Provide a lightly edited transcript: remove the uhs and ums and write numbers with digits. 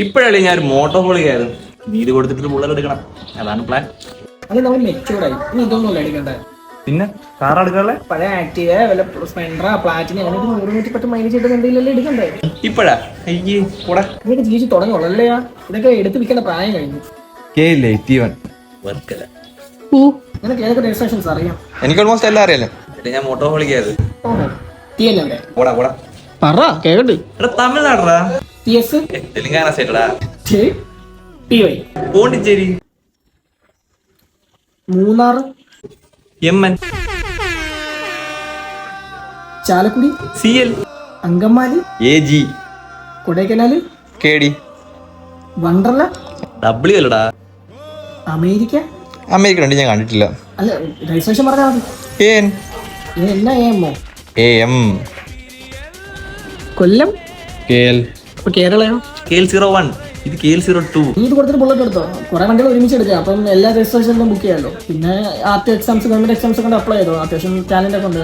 ഇപ്പോഴല്ലേ ഞാൻ ഒരു മോട്ടോ ഹോളിയായിരുന്നു. നീര് കൊടുത്തിട്ട് ബുള്ളറ്റ് എടുക്കണം, അതാണ് പ്ലാൻ. അത് നമ്മൾ മെച്ചൂർഡായി. ഇനി ഇതൊന്നുമല്ല എടുക്കണ്ടേ. പിന്നെ കാർ എടുക്കാനുള്ള പഴയ ആക്റ്റീവ വല്ല സ്പ്ലെൻഡർ പ്ലാറ്റിന് അങ്ങനെ 100-110 മൈലേജ് കിട്ടുന്ന എന്തെങ്കിലും എടുക്കണ്ടേ. ഇപ്പഴാ അയ്യേ കൂടെ ഇതൊക്കെ ജീവിച്ച് തുടങ്ങുള്ളല്ലേ. ഇതൊക്കെ എടുത്ത് വിൽക്കേണ്ട പ്രായം കഴിഞ്ഞു. നിനക്ക് ഏതൊക്കെ രജിസ്ട്രേഷൻസ് അറിയാം? എനിക്ക് ഓൾമോസ്റ്റ് എല്ലാം അറിയാലോ. ഞാൻ മോട്ടോ ഹോളിക്കായത്. തീയല്ലേ കൂടാ കൂടാ പറ കേക്കട്ടെ. എടാ തമിഴ്നാടാ, TS തെലുങ്കാന സൈഡടാ, TY Pondicherry, Munnar, MN, Chalakudy, CL, Angamaly, AG, Kodaikanal, KD, Wonderla, W അല്ലടാ. അമേരിക്ക. അമേരിക്ക ഉണ്ട്, ഞാൻ കണ്ടിട്ടില്ല. അല്ല രജിസ്ട്രേഷൻ പറഞ്ഞാൽ മതി. AN, എന്നാ ഏമോ AM, കൊല്ലം, KL, ഇപ്പൊ കേരളയോ? KL01, ഇത് KL02. നീ ഇത് കൊടുത്തിട്ട് ബുള്ളറ്റ് എടുത്തോ. കുറെ വണ്ടികൾ ഒരുമിച്ച് എടുക്കുക. അപ്പം എല്ലാ രജിസ്ട്രേഷനിലും ബുക്ക് ചെയ്യാമല്ലോ. പിന്നെ ആർട്ടി എക്സാംസ്, ഗവൺമെന്റ് എക്സാംസ് കൊണ്ട് അപ്ലൈ ചെയ്തോ. അത്യാവശ്യം ടാലന്റ് ഒക്കെ ഉണ്ട്.